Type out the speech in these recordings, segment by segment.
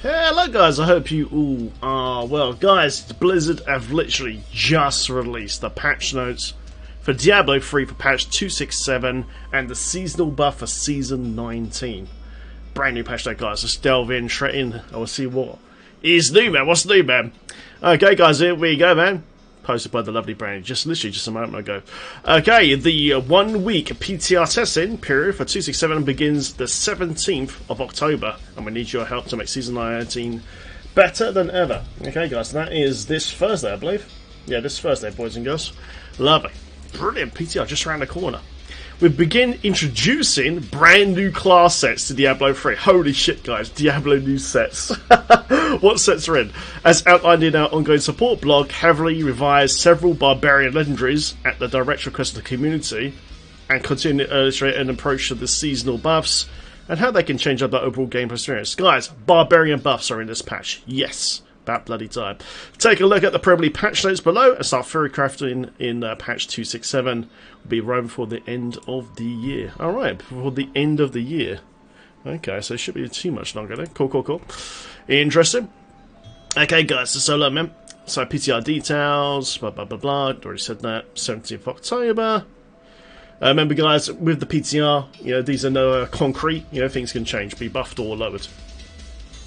Hello guys, I hope you all are well. Guys, Blizzard have literally just released the patch notes for Diablo 3 for patch 267 and the seasonal buff for season 19. Brand new patch note, guys. Let's delve in straight in and we'll see what is new, man. What's new, man? Okay guys, here we go, man. Posted by the lovely Brand, literally just a moment ago. Okay, the 1 week PTR testing period for 267 begins the 17th of October, and we need your help to make season 19 better than ever. Okay, guys, that is this Thursday, I believe. Yeah, this Thursday, boys and girls. Lovely. Brilliant PTR just around the corner. We begin introducing brand new class sets to Diablo 3. Holy shit, guys, Diablo new sets. What sets are in? As outlined in our ongoing support blog, heavily revised several Barbarian legendaries at the direct request of the community, and continue to illustrate an approach to the seasonal buffs and how they can change up the overall gameplay experience. Guys, Barbarian buffs are in this patch. Yes. About bloody time. Take a look at the probably patch notes below and start furry crafting in patch 267. Will be run for the end of the year. Alright, for the end of the year. Okay, so it shouldn't be too much longer then. Cool. Interesting. Okay, guys, so solo, man. So PTR details, blah. Already said that. 17th of October. Remember, guys, with the PTR, these are no concrete. Things can change, be buffed or lowered.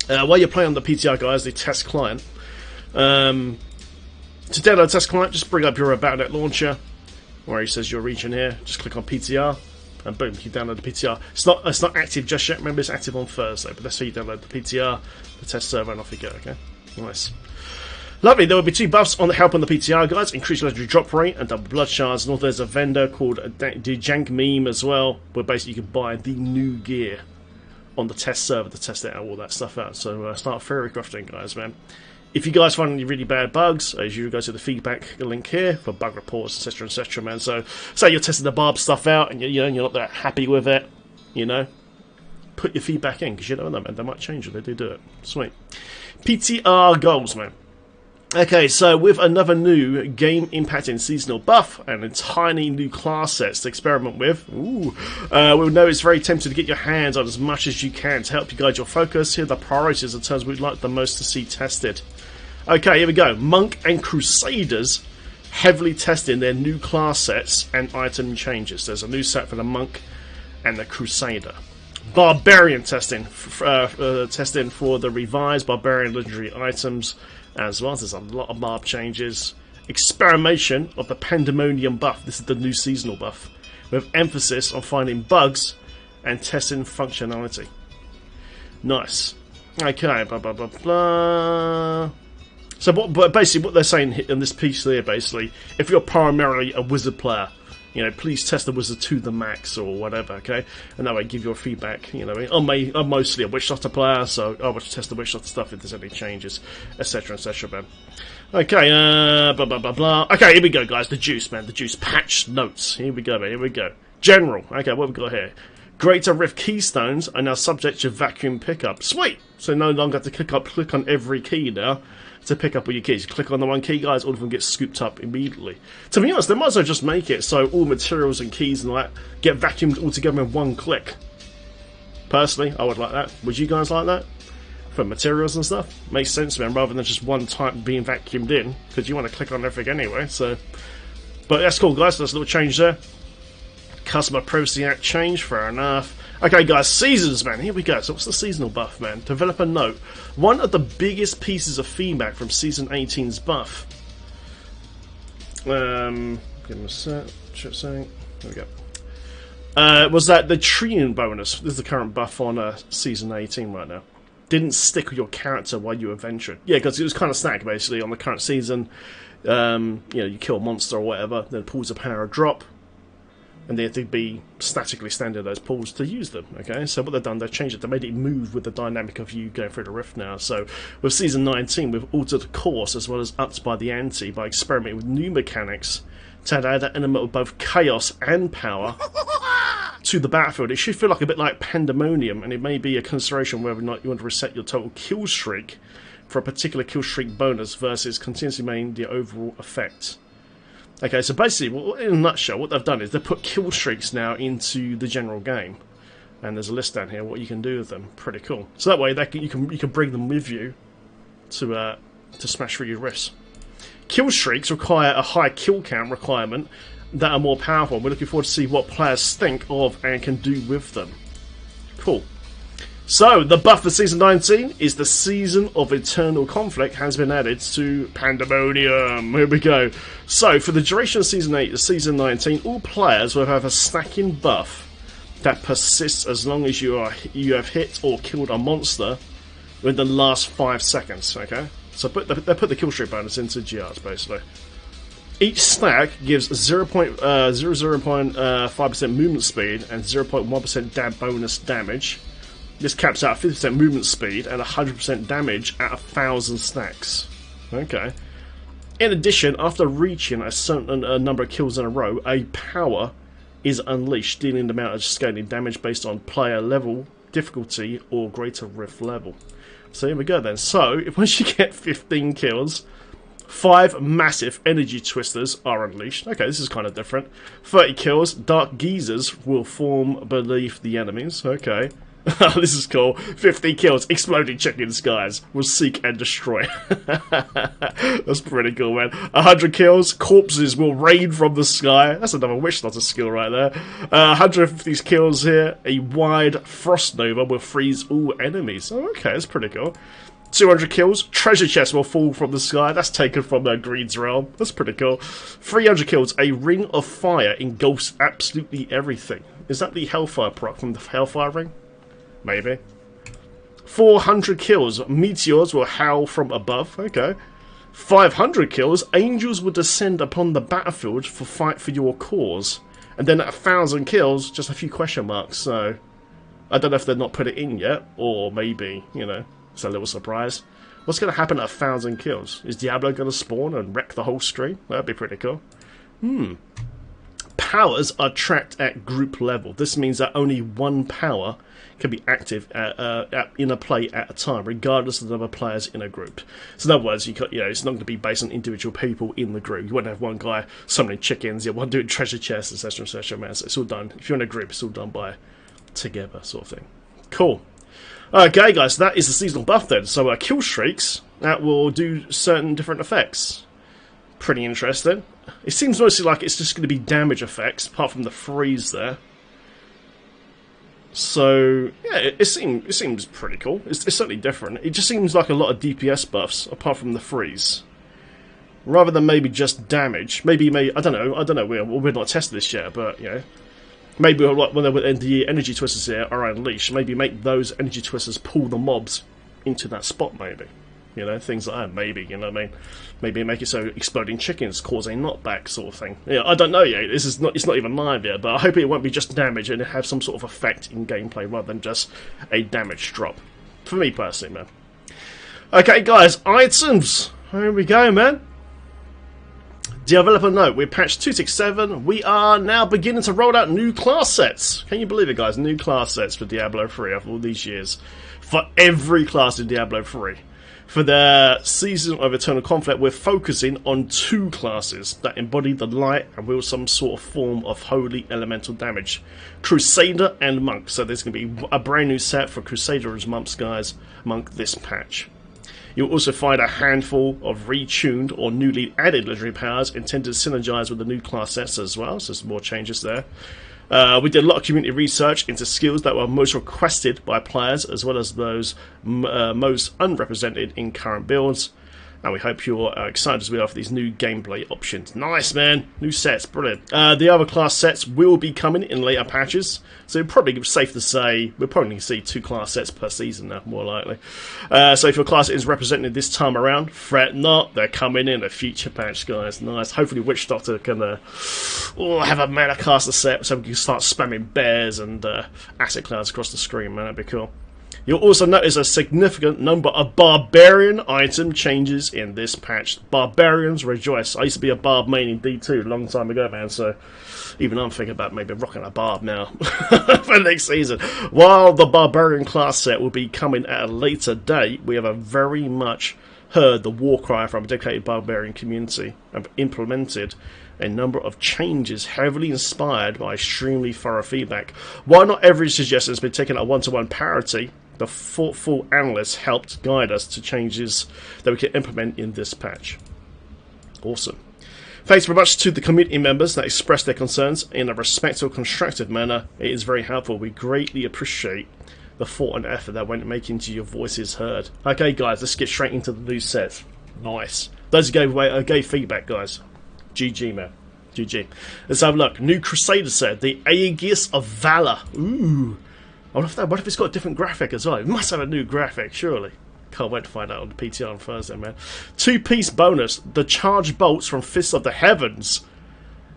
While you're playing on the PTR, guys, the test client. To download the test client, just bring up your Battle.net launcher, where it says your region here. Just click on PTR, and boom, you download the PTR. It's not active just yet. Remember, it's active on Thursday, but that's how you download the PTR, the test server, and off you go. Okay, nice. Lovely. There will be 2 buffs on the help on the PTR, guys. Increased legendary drop rate and double blood shards. And also there's a vendor called Jank Meme as well, where basically you can buy the new gear on the test server to test it out, all that stuff out. So start fairy crafting, guys, man. If you guys find any really bad bugs, as you go to the feedback link here for bug reports, etc, man. So say you're testing the BARB stuff out and you're not that happy with it, put your feedback in, because you don't know, man, they might change it. They do it. Sweet. PTR goals, man. Okay, so with another new game-impacting seasonal buff and entirely new class sets to experiment with, we'll know it's very tempting to get your hands on as much as you can to help you guide your focus. Here are the priorities in terms we'd like the most to see tested. Okay, here we go. Monk and Crusaders heavily testing their new class sets and item changes. There's a new set for the Monk and the Crusader. Barbarian testing for the revised Barbarian legendary items as well. There's a lot of BARB changes. Experimentation of the Pandemonium buff. This is the new seasonal buff, with emphasis on finding bugs and testing functionality. Nice. Okay, blah. So basically what they're saying in this piece here, basically, if you're primarily a wizard player, please test the wizard to the max or whatever, okay? And that way give your feedback, I'm mostly a Witch Doctor player, so I want to test the Witch Doctor stuff if there's any changes, etc, man. Okay, blah. Okay, here we go, guys, the juice, man, the juice patch notes. Here we go, man, here we go. General, okay, what have we got here? Greater Rift keystones are now subject to vacuum pickup. Sweet! So no longer have to click on every key now to pick up all your keys. You click on the one key, guys, all of them get scooped up immediately. To be honest, they might as well just make it so all materials and keys and all that get vacuumed all together in one click. Personally, I would like that. Would you guys like that? For materials and stuff? Makes sense, man, rather than just one type being vacuumed in, because you want to click on everything anyway, so... But that's cool, guys. There's a little change there. Customer Privacy Act change, fair enough. Okay, guys, seasons, man. Here we go. So what's the seasonal buff, man? Developer note. One of the biggest pieces of feedback from Season 18's buff. Give him a set. There we go. Was that the Treant bonus? This is the current buff on Season 18 right now. Didn't stick with your character while you were venturing. Yeah, because it was kind of stacked, basically, on the current season. You kill a monster or whatever, then pulls a power drop. And they have to be statically standing in those pools to use them, okay? So what they've done, they've changed it. They made it move with the dynamic of you going through the rift now. So with Season 19, we've altered the course as well as upped by the ante by experimenting with new mechanics to add an element of both chaos and power to the battlefield. It should feel like a bit like Pandemonium, and it may be a consideration whether or not you want to reset your total kill streak for a particular kill streak bonus versus continuously maintaining the overall effect. Okay, so basically, in a nutshell, what they've done is they've put kill streaks now into the general game. And there's a list down here what you can do with them. Pretty cool. So that way you can bring them with you to smash through your rifts. Kill streaks require a high kill count requirement that are more powerful. We're looking forward to see what players think of and can do with them. Cool. So, the buff for Season 19 is the Season of Eternal Conflict has been added to Pandemonium. Here we go. So, for the duration of Season 8 to Season 19, all players will have a stacking buff that persists as long as you have hit or killed a monster within the last 5 seconds. Okay? So, they put the kill streak bonus into GRs, basically. Each stack gives 0.5% movement speed and 0.1% bonus damage. This caps out 50% movement speed and 100% damage at 1,000 stacks. Okay. In addition, after reaching a certain number of kills in a row, a power is unleashed, dealing the amount of scaling damage based on player level, difficulty, or greater rift level. So here we go then. So, once you get 15 kills, 5 massive energy twisters are unleashed. Okay, this is kind of different. 30 kills, dark geysers will form beneath the enemies. Okay. This is cool. 50 kills, exploding chickens, guys, will seek and destroy. That's pretty cool, man. 100 kills, corpses will rain from the sky. That's another wish not a skill right there. 150 kills here, a wide frost nova will freeze all enemies. Oh, okay, that's pretty cool. 200 kills, treasure chests will fall from the sky. That's taken from Green's realm. That's pretty cool. 300 kills, a ring of fire engulfs absolutely everything. Is that the Hellfire proc from the Hellfire ring? Maybe. 400 kills, meteors will howl from above. Okay. 500 kills, angels will descend upon the battlefield for fight for your cause. And then at 1,000 kills, just a few question marks. So, I don't know if they've not put it in yet, or maybe, you know, it's a little surprise. What's going to happen at 1,000 kills? Is Diablo going to spawn and wreck the whole screen? That'd be pretty cool. Powers are tracked at group level. This means that only one power can be active in a play at a time, regardless of the other players in a group. So in other words, it's not going to be based on individual people in the group. You won't have one guy summoning chickens, one doing treasure chests, etc., etc. Man, so it's all done. If you're in a group, it's all done by together, sort of thing. Cool. Okay, guys, so that is the seasonal buff then. So kill streaks that will do certain different effects. Pretty interesting. It seems mostly like it's just going to be damage effects, apart from the freeze there. So, yeah, it seems pretty cool. It's certainly different. It just seems like a lot of DPS buffs, apart from the freeze. Rather than maybe just damage. Maybe I don't know, we're not tested this yet, but, you know. Maybe when the energy twisters here are unleashed, maybe make those energy twisters pull the mobs into that spot, maybe. You know, things like that, maybe, you know what I mean? Maybe make it so exploding chickens cause a knockback sort of thing. Yeah, I don't know yet, it's not even live yet, but I hope it won't be just damage and it have some sort of effect in gameplay rather than just a damage drop. For me personally, man. Okay, guys, items! Here we go, man. Developer note, we're patch 267, we are now beginning to roll out new class sets. Can you believe it, guys? New class sets for Diablo 3 after all these years. For every class in Diablo 3. For the Season of Eternal Conflict, we're focusing on 2 classes that embody the light and wield some sort of form of holy elemental damage. Crusader and Monk. So there's going to be a brand new set for Crusader and Monk this patch. You'll also find a handful of retuned or newly added legendary powers intended to synergize with the new class sets as well, so some more changes there. We did a lot of community research into skills that were most requested by players, as well as those most unrepresented in current builds. And we hope you're excited as we are for these new gameplay options. Nice, man! New sets, brilliant. The other class sets will be coming in later patches, so it's probably safe to say we're probably going to see 2 class sets per season now, more likely. So if your class is represented this time around, fret not, they're coming in a future patch, guys. Nice. Hopefully Witch Doctor can have a mana caster set so we can start spamming bears and asset clouds across the screen, man. That'd be cool. You'll also notice a significant number of Barbarian item changes in this patch. Barbarians rejoice. I used to be a Barb main in D2 a long time ago, man, so even I'm thinking about maybe rocking a Barb now for next season. While the Barbarian class set will be coming at a later date, we have a very much heard the war cry from a dedicated Barbarian community and implemented a number of changes heavily inspired by extremely thorough feedback. While not every suggestion has been taken at one-to-one parity, the thoughtful analysts helped guide us to changes that we can implement in this patch. Awesome. Thanks very much to the community members that expressed their concerns in a respectful, constructive manner. It is very helpful. We greatly appreciate the thought and effort that went into making your voices heard. Okay, guys, let's get straight into the new set. Nice. Those who gave feedback, guys. GG, man. GG. Let's have a look. New Crusader set, the Aegis of Valor. Ooh. What if it's got a different graphic as well? It must have a new graphic, surely. Can't wait to find out on the PTR on Thursday, man. 2-piece bonus. The charged bolts from Fist of the Heavens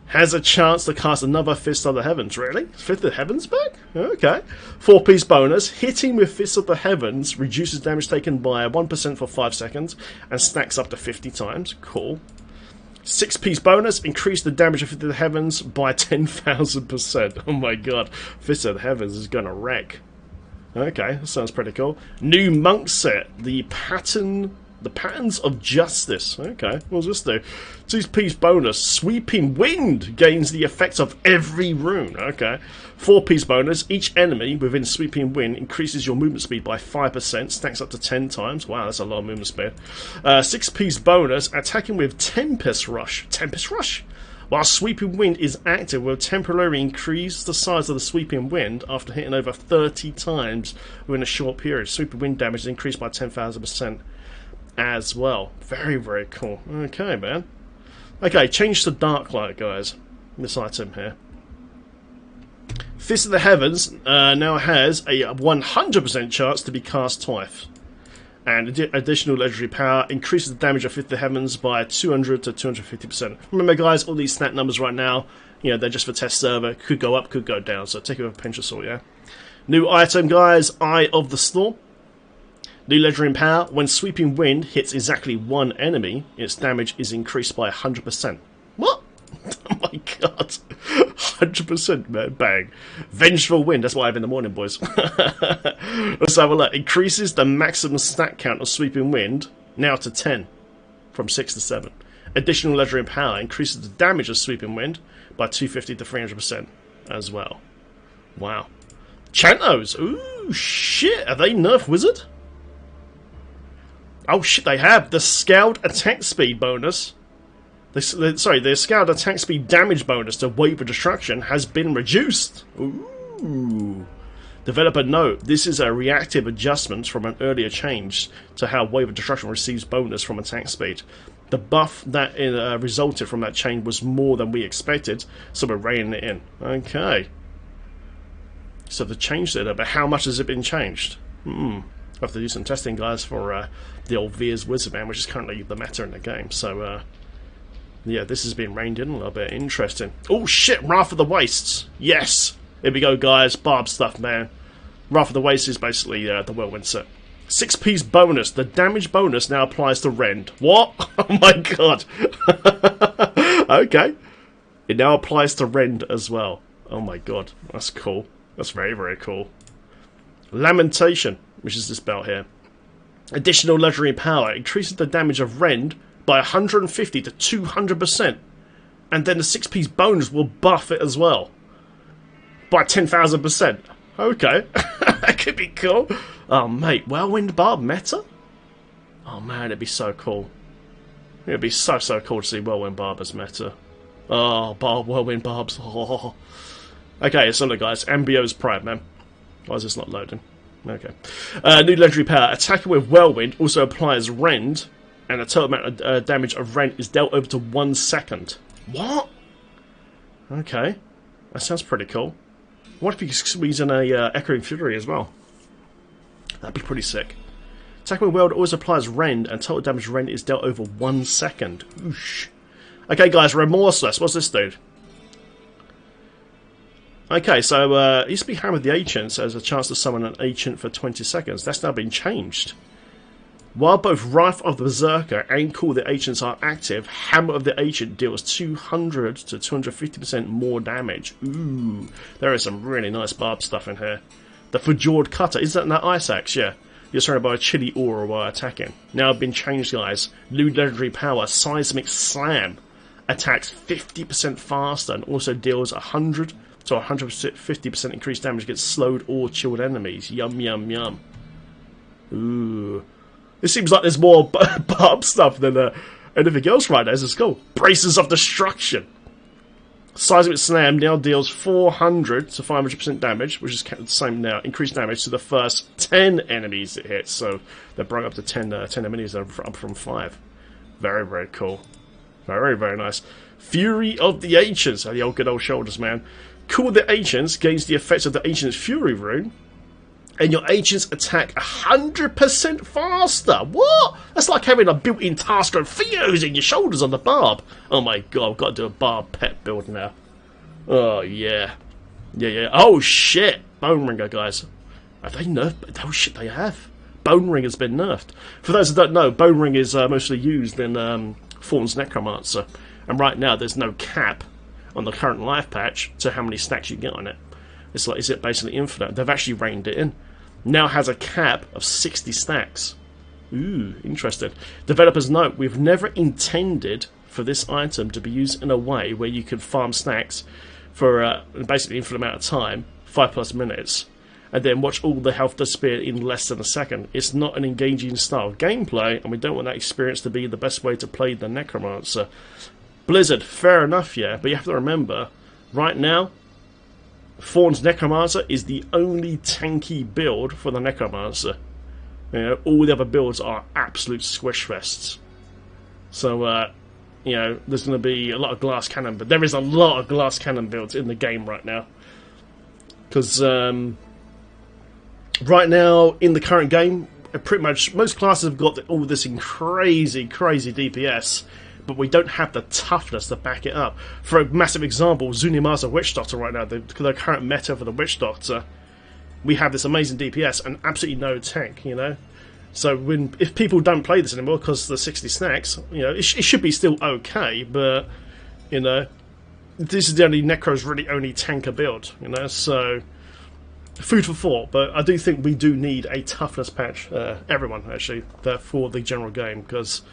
has a chance to cast another Fist of the Heavens. Really? Fist of the Heavens back? Okay. 4-piece bonus. Hitting with Fist of the Heavens reduces damage taken by 1% for 5 seconds and stacks up to 50 times. Cool. 6-piece bonus. Increase the damage of Fist of the Heavens by 10,000%. Oh my god. Fist of the Heavens is gonna wreck. Okay, that sounds pretty cool. New monk set, the patterns of justice. Okay, what does this do? 2-piece bonus, sweeping wind gains the effects of every rune. Okay, 4-piece bonus, each enemy within sweeping wind increases your movement speed by 5%, stacks up to 10 times. Wow, that's a lot of movement speed. 6-piece bonus, attacking with Tempest Rush. Tempest Rush. While Sweeping Wind is active, will temporarily increase the size of the Sweeping Wind after hitting over 30 times within a short period. Sweeping Wind damage is increased by 10,000% as well. Very, very cool. Okay, man. Okay, change to Dark Light, guys. This item here. Fist of the Heavens now has a 100% chance to be cast twice. And additional legendary power increases the damage of Fist of the Heavens by 200 to 250%. Remember, guys, all these stat numbers right now, you know, they're just for test server. Could go up, could go down. So take it with a pinch of salt, yeah? New item, guys, Eye of the Storm. New legendary power. When Sweeping Wind hits exactly one enemy, its damage is increased by 100%. What? Oh my god. 100%, man. Bang. Vengeful Wind. That's what I have in the morning, boys. Let's have a look. Increases the maximum stat count of Sweeping Wind now to 10 from 6 to 7. Additional legendary power increases the damage of Sweeping Wind by 250 to 300% as well. Wow. Chantos. Ooh, shit. Are they nerf wizard? Oh, shit, they have. The scaled attack speed bonus. The scaled attack speed damage bonus to Wave of Destruction has been reduced. Ooh. Developer note, this is a reactive adjustment from an earlier change to how Wave of Destruction receives bonus from attack speed. The buff that resulted from that change was more than we expected, so we're reining it in. Okay. So they've changed it, but how much has it been changed? I'll have to do some testing, guys, for the old Veers Wizardman, which is currently the meta in the game. So, yeah, this has been reined in a little bit. Interesting. Oh, shit, Wrath of the Wastes. Yes. Here we go, guys. Barb stuff, man. Wrath of the Wastes is basically the Whirlwind set. 6-piece bonus. The damage bonus now applies to Rend. What? Oh, my God. Okay. It now applies to Rend as well. Oh, my God. That's cool. That's very, very cool. Lamentation, which is this belt here. Additional legendary power increases the damage of Rend by 150 to 200%, and then the 6-piece bonus will buff it as well by 10,000%. Okay, that could be cool. Oh mate, Whirlwind Barb meta? Oh man, it'd be so cool. It'd be so cool to see Whirlwind Barb as meta. Oh, Whirlwind Barbs. Oh. Okay, so look, guys, Ambio's Pride, man. Why is this not loading? Okay. New legendary power. Attacking with Whirlwind also applies Rend, and the total amount of damage of Rend is dealt over to 1 second. What? Okay. That sounds pretty cool. What if you could squeeze in a Echoing Fury as well? That'd be pretty sick. Attacking with Whirlwind always applies Rend, and total damage of Rend is dealt over 1 second. Oosh. Okay, guys, Remorseless. What's this dude? Okay, so it used to be Hammer of the Ancients as a chance to summon an Ancient for 20 seconds. That's now been changed. While both Wrath of the Berserker and Call of the Ancients are active, Hammer of the Ancient deals 200 to 250% more damage. Ooh, there is some really nice barb stuff in here. The Forjord Cutter, is that an Ice Axe? Yeah. You're surrounded by a chilly aura while attacking. Now been changed, guys. New legendary power, Seismic Slam. attacks 50% faster and also deals 100 to 150% increased damage against slowed or chilled enemies. Yum, yum, yum. Ooh. It seems like there's more BARB stuff than anything else right now. This is cool. Braces of Destruction. Seismic Slam now deals 400 to 500% damage, which is the same now. Increased damage to the first 10 enemies it hits. So they brought up to 10 enemies up from 5. Very, very cool. Very, very nice. Fury of the Ancients. The old good old shoulders, man. Cool the Ancients gains the effects of the Ancient's Fury rune. And your Ancients attack 100% faster. What? That's like having a built-in Tasker of Theos in your shoulders on the BARB. Oh my god, I've got to do a BARB pet build now. Oh yeah. Yeah. Oh shit. Bone Ringer, guys. Have they nerfed? Oh shit, they have. Bone Ring has been nerfed. For those who don't know, Bone Ring is mostly used in Thorn's Necromancer. And right now there's no cap on the current life patch to how many stacks you get on it. It's like, is it basically infinite? They've actually reined it in. Now has a cap of 60 stacks. Ooh, interesting. Developers note, we've never intended for this item to be used in a way where you can farm stacks for basically infinite amount of time, 5+ minutes, and then watch all the health disappear in less than a second. It's not an engaging style of gameplay, and we don't want that experience to be the best way to play the Necromancer. Blizzard, fair enough, yeah, but you have to remember, right now, Thorn's Necromancer is the only tanky build for the Necromancer. You know, all the other builds are absolute squish fests. So, you know, there's going to be a lot of glass cannon, but there is a lot of glass cannon builds in the game right now. Because, right now, in the current game, pretty much most classes have got all this crazy DPS, but we don't have the toughness to back it up. For a massive example, Zunima's Witch Doctor right now, the current meta for the Witch Doctor, we have this amazing DPS and absolutely no tank, you know? So if people don't play this anymore because the 60 snacks, you know, it should be still okay, but, you know, this is the only Necro's really only tanker build, you know? So, food for thought, but I do think we do need a toughness patch, everyone actually, for the general game, because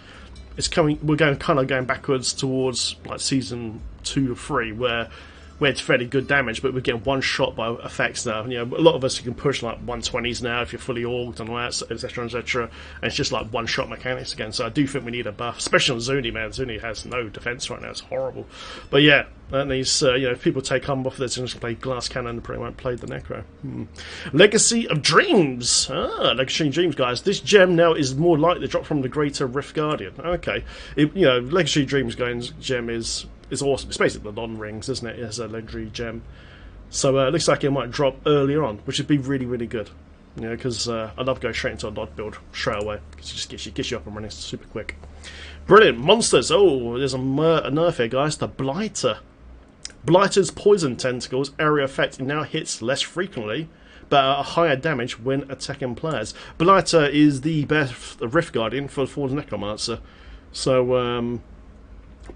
it's coming. We're kind of going backwards towards like season 2 or 3, where it's fairly good damage, but we're getting one shot by effects now. You know, a lot of us you can push like 120s now if you're fully orged and all that, etc., etc. And it's just like one shot mechanics again. So I do think we need a buff, especially on Zuni, man. Zuni has no defense right now; it's horrible. But yeah, that needs. You know, if people take off, they're just play glass cannon and pretty much play the Necro. Legacy of Dreams. Legacy of Dreams, guys. This gem now is more likely to drop from the Greater Rift Guardian. Okay, you know, Legacy of Dreams gem is awesome. It's basically the non-rings, isn't it? It's a legendary gem. So it looks like it might drop earlier on, which would be really, really good. You know, because I'd love to go straight into a Nod build straight away, because it just gets you up and running super quick. Brilliant. Monsters. Oh, there's a nerf here, guys. The Blighter. Blighter's poison tentacles area effect now hits less frequently, but at a higher damage when attacking players. Blighter is the best Rift Guardian for Thorn's Necromancer. So,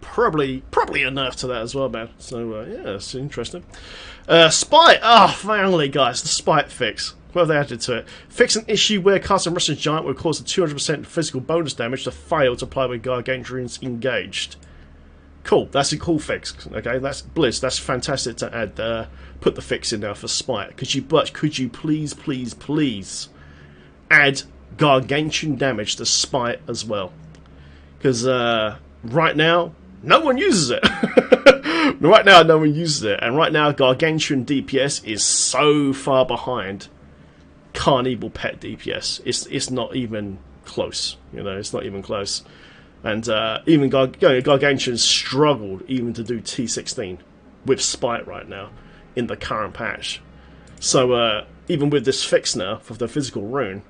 probably a nerf to that as well, man. So yeah, it's interesting. Spite. Finally, guys, the Spite fix. What have they added to it? Fix an issue where casting Russian Giant will cause a 200% physical bonus damage to fail to apply with Gargantuans engaged. Cool, that's a cool fix. Okay, that's Blizz. That's fantastic to add. Put the fix in there for Spite. Could you please add Gargantuan damage to Spite as well? Because right now, no one uses it. Right now, no one uses it. And right now, Gargantuan DPS is so far behind Carnival Pet DPS. It's not even close. You know, it's not even close. And even Gargantuan struggled even to do T16 with Spite right now in the current patch. So even with this fix now for the physical rune,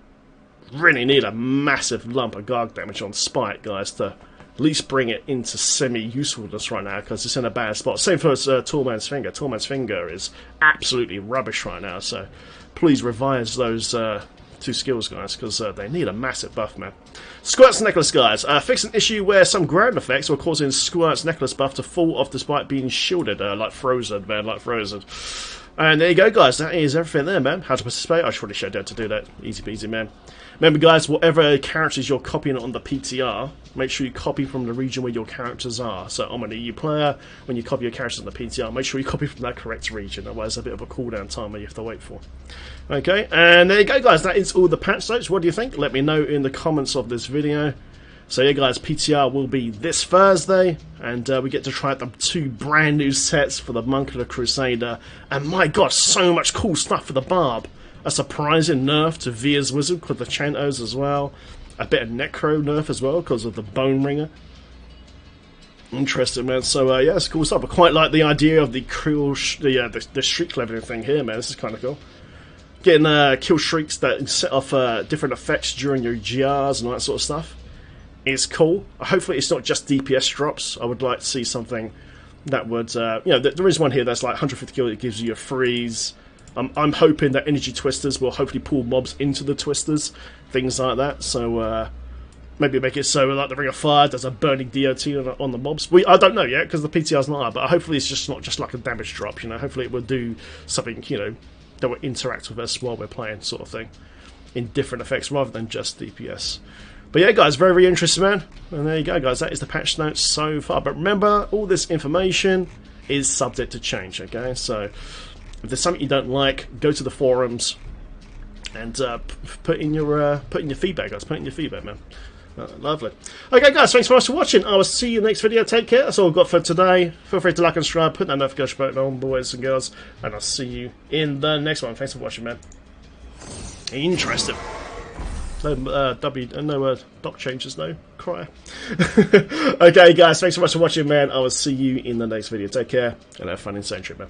really need a massive lump of Garg damage on Spite, guys, to at least bring it into semi-usefulness right now, because it's in a bad spot. Same for Tallman's Finger. Tallman's Finger is absolutely rubbish right now, so please revise those two skills, guys, because they need a massive buff, man. Squirt's Necklace, guys. Fix an issue where some ground effects were causing Squirt's Necklace buff to fall off despite being shielded, like Frozen, man, like Frozen. And there you go, guys. That is everything there, man. How to participate. I should probably showed you how to do that. Easy peasy, man. Remember, guys, whatever characters you're copying on the PTR, make sure you copy from the region where your characters are. So I'm an EU player. When you copy your characters on the PTR, make sure you copy from that correct region. Otherwise, a bit of a cooldown time where you have to wait for. Okay, and there you go, guys. That is all the patch notes. What do you think? Let me know in the comments of this video. So yeah, guys, PTR will be this Thursday, and we get to try out the 2 brand new sets for the Monk and the Crusader. And my god, so much cool stuff for the Barb. A surprising nerf to Via's Wizard with the Chantos as well. A bit of Necro nerf as well because of the Bone Ringer. Interesting, man. So yeah, it's cool stuff. I quite like the idea of the the shriek leveling thing here, man. This is kind of cool. Getting kill shrieks that set off different effects during your GRs and all that sort of stuff is cool. Hopefully it's not just DPS drops. I would like to see something that would, you know, there is one here that's like 150 kill that gives you a freeze. I'm hoping that energy twisters will hopefully pull mobs into the twisters, things like that. So maybe make it so like the Ring of Fire does a burning DOT on the mobs. I don't know yet because the PTR's not out, but hopefully it's just not just like a damage drop. You know, hopefully it will do something, you know, that will interact with us while we're playing, sort of thing, in different effects rather than just DPS. But yeah, guys, very, very interesting, man. And there you go, guys. That is the patch notes so far. But remember, all this information is subject to change, okay? So if there's something you don't like, go to the forums and put in your feedback, guys. Put in your feedback, man. Lovely. Okay, guys, thanks so much for watching. I will see you in the next video. Take care. That's all I've got for today. Feel free to like and subscribe. Put that notification button on, boys and girls. And I'll see you in the next one. Thanks for watching, man. Interesting. No dock changes, no cry. Okay, guys, thanks so much for watching, man. I will see you in the next video. Take care and have fun in Sanctuary, man.